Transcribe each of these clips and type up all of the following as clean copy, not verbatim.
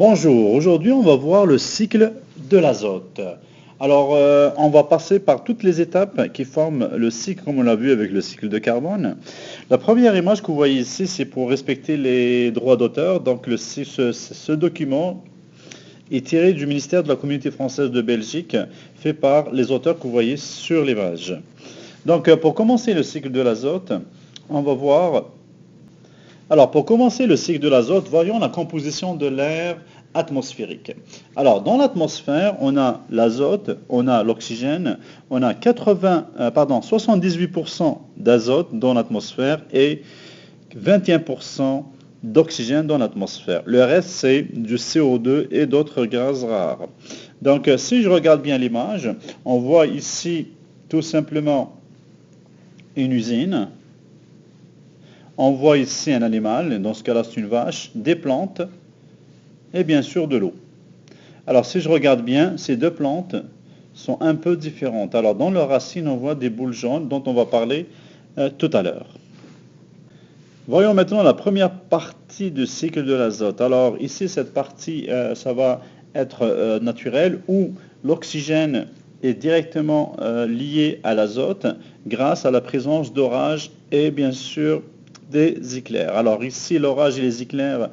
Bonjour, aujourd'hui on va voir le cycle de l'azote. Alors on va passer par toutes les étapes qui forment le cycle comme on l'a vu avec le cycle de carbone. La première image que vous voyez ici c'est pour respecter les droits d'auteur. Donc ce document est tiré du ministère de la Communauté française de Belgique fait par les auteurs que vous voyez sur l'image. Donc pour commencer le cycle de l'azote, on va voir. Alors, pour commencer le cycle de l'azote, voyons la composition de l'air atmosphérique. Alors, dans l'atmosphère, on a l'azote, on a l'oxygène, on a 78% d'azote dans l'atmosphère et 21% d'oxygène dans l'atmosphère. Le reste, c'est du CO2 et d'autres gaz rares. Donc, si je regarde bien l'image, on voit ici tout simplement une usine. On voit ici un animal, dans ce cas-là c'est une vache, des plantes et bien sûr de l'eau. Alors si je regarde bien, ces deux plantes sont un peu différentes. Alors dans leurs racines, on voit des boules jaunes dont on va parler tout à l'heure. Voyons maintenant la première partie du cycle de l'azote. Alors ici cette partie, ça va être naturel où l'oxygène est directement lié à l'azote grâce à la présence d'orages et bien sûr des éclairs. Alors ici, l'orage et les éclairs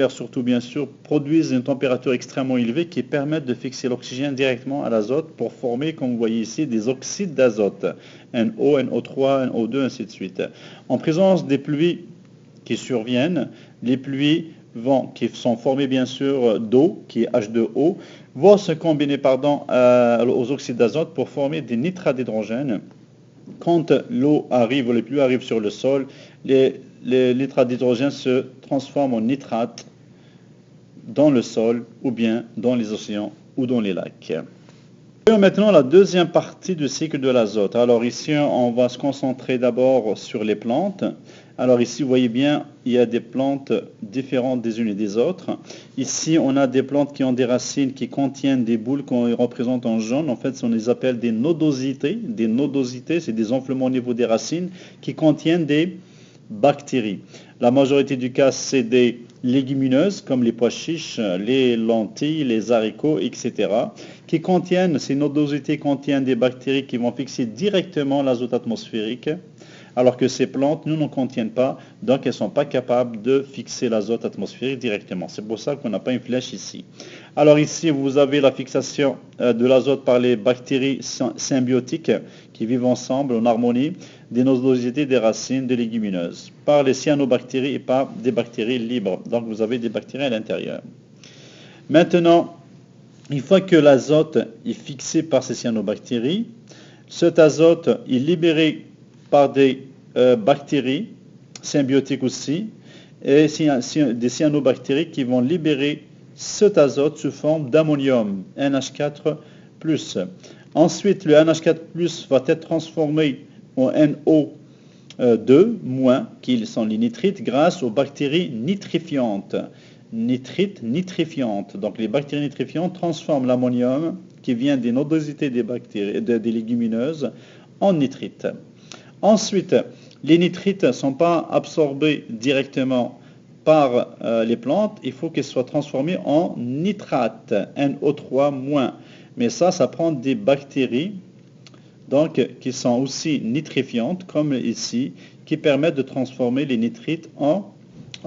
surtout bien sûr, produisent une température extrêmement élevée qui permettent de fixer l'oxygène directement à l'azote pour former, comme vous voyez ici, des oxydes d'azote, NO, NO3, NO2, ainsi de suite. En présence des pluies qui surviennent, les pluies qui sont formées bien sûr d'eau, qui est H2O, vont se combiner aux oxydes d'azote pour former des nitrates d'hydrogène. Quand l'eau arrive ou les pluies arrivent sur le sol, les nitrates d'hydrogène se transforment en nitrates dans le sol ou bien dans les océans ou dans les lacs. Voyons maintenant la deuxième partie du cycle de l'azote. Alors ici, on va se concentrer d'abord sur les plantes. Alors ici, vous voyez bien, il y a des plantes différentes des unes et des autres. Ici, on a des plantes qui ont des racines qui contiennent des boules qu'on représente en jaune. En fait, on les appelle des nodosités. Des nodosités, c'est des enflements au niveau des racines qui contiennent des bactéries. La majorité du cas, c'est des légumineuses comme les pois chiches, les lentilles, les haricots, etc. Ces nodosités contiennent des bactéries qui vont fixer directement l'azote atmosphérique, alors que ces plantes, nous, n'en contiennent pas, donc elles ne sont pas capables de fixer l'azote atmosphérique directement. C'est pour ça qu'on n'a pas une flèche ici. Alors ici, vous avez la fixation de l'azote par les bactéries symbiotiques qui vivent ensemble en harmonie, des nodosités, des racines, des légumineuses, par les cyanobactéries et par des bactéries libres. Donc vous avez des bactéries à l'intérieur. Maintenant, une fois que l'azote est fixé par ces cyanobactéries, cet azote est libéré par des bactéries symbiotiques aussi, et des cyanobactéries qui vont libérer cet azote sous forme d'ammonium, NH4+. Ensuite, le NH4+, va être transformé en NO2-, qui sont les nitrites, grâce aux bactéries nitrifiantes. Nitrifiantes. Donc les bactéries nitrifiantes transforment l'ammonium, qui vient des nodosités des légumineuses, en nitrite. Ensuite, les nitrites ne sont pas absorbés directement par les plantes, il faut qu'elles soient transformées en nitrates, NO3-. Mais ça prend des bactéries donc, qui sont aussi nitrifiantes, comme ici, qui permettent de transformer les nitrites en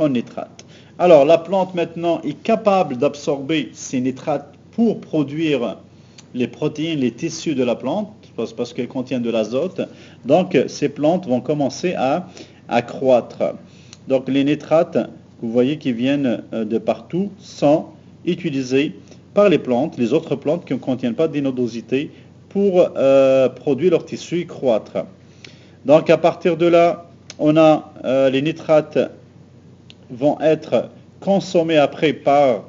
nitrates. Alors, la plante maintenant est capable d'absorber ces nitrates pour produire les protéines, les tissus de la plante, parce qu'elles contiennent de l'azote. Donc, ces plantes vont commencer à croître. Donc, les nitrates, vous voyez, qui viennent de partout, sont utilisés par les plantes, les autres plantes qui ne contiennent pas des nodosités, pour produire leur tissu et croître. Donc, à partir de là, on a les nitrates vont être consommés après par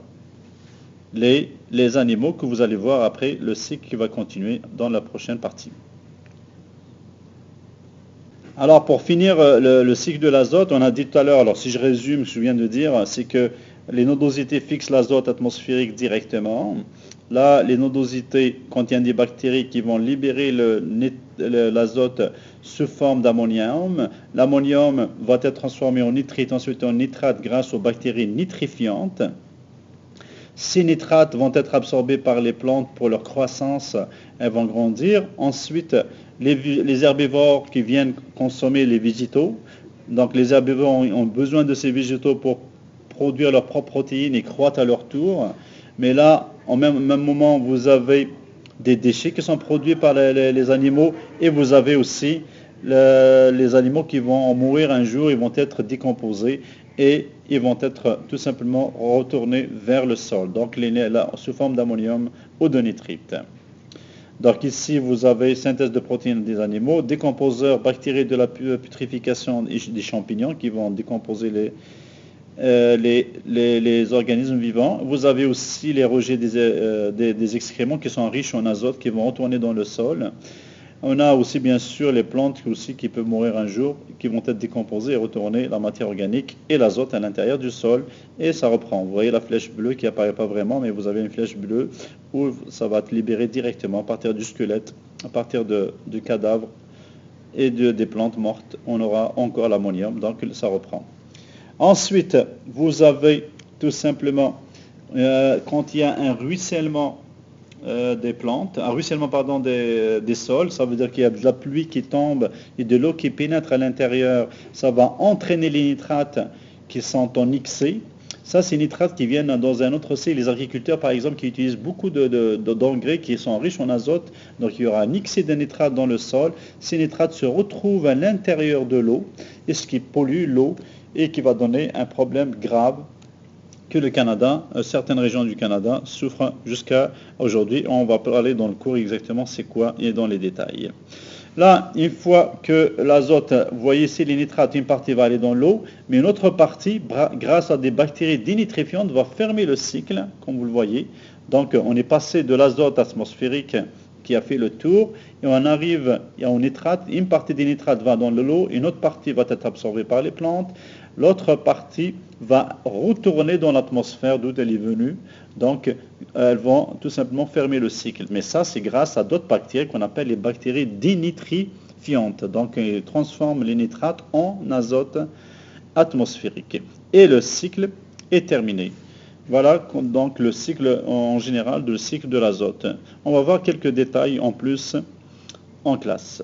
les animaux, que vous allez voir après le cycle qui va continuer dans la prochaine partie. Alors pour finir le cycle de l'azote, on a dit tout à l'heure, alors si je résume ce que je viens de dire, c'est que les nodosités fixent l'azote atmosphérique directement. Là, les nodosités contiennent des bactéries qui vont libérer l'azote sous forme d'ammonium. L'ammonium va être transformé en nitrite, ensuite en nitrate grâce aux bactéries nitrifiantes. Ces nitrates vont être absorbés par les plantes pour leur croissance, elles vont grandir. Ensuite, les herbivores qui viennent consommer les végétaux, donc les herbivores ont besoin de ces végétaux pour produire leurs propres protéines et croître à leur tour. Mais là, au même moment, vous avez des déchets qui sont produits par les animaux et vous avez aussi les animaux qui vont mourir un jour, ils vont être décomposés et ils vont être tout simplement retournés vers le sol, donc là, sous forme d'ammonium ou de nitrite. Donc ici, vous avez synthèse de protéines des animaux, décomposeurs bactéries de la putréfaction des champignons qui vont décomposer les organismes vivants. Vous avez aussi les rejets des excréments qui sont riches en azote qui vont retourner dans le sol. On a aussi bien sûr les plantes aussi qui peuvent mourir un jour, qui vont être décomposées et retourner la matière organique et l'azote à l'intérieur du sol et ça reprend. Vous voyez la flèche bleue qui apparaît pas vraiment, mais vous avez une flèche bleue où ça va être libéré directement à partir du squelette, à partir du cadavre et des plantes mortes. On aura encore l'ammonium, donc ça reprend. Ensuite, vous avez tout simplement, quand il y a un ruissellement des plantes, un ruissellement des sols, ça veut dire qu'il y a de la pluie qui tombe et de l'eau qui pénètre à l'intérieur, ça va entraîner les nitrates qui sont en excès. Ça, c'est les nitrates qui viennent dans un autre C. Les agriculteurs, par exemple, qui utilisent beaucoup d'engrais qui sont riches en azote, donc il y aura un excès de nitrates dans le sol. Ces nitrates se retrouvent à l'intérieur de l'eau, et ce qui pollue l'eau et qui va donner un problème grave que le Canada, certaines régions du Canada souffrent jusqu'à aujourd'hui. On va parler dans le cours exactement c'est quoi et dans les détails. Là, une fois que l'azote, vous voyez ici les nitrates, une partie va aller dans l'eau, mais une autre partie, grâce à des bactéries dénitrifiantes, va fermer le cycle, comme vous le voyez. Donc, on est passé de l'azote atmosphérique qui a fait le tour, et on arrive aux nitrates. Une partie des nitrates va dans l'eau, une autre partie va être absorbée par les plantes, l'autre partie va retourner dans l'atmosphère d'où elle est venue. Donc, elles vont tout simplement fermer le cycle. Mais ça, c'est grâce à d'autres bactéries qu'on appelle les bactéries dénitrifiantes. Donc, elles transforment les nitrates en azote atmosphérique. Et le cycle est terminé. Voilà donc le cycle en général, le cycle de l'azote. On va voir quelques détails en plus en classe.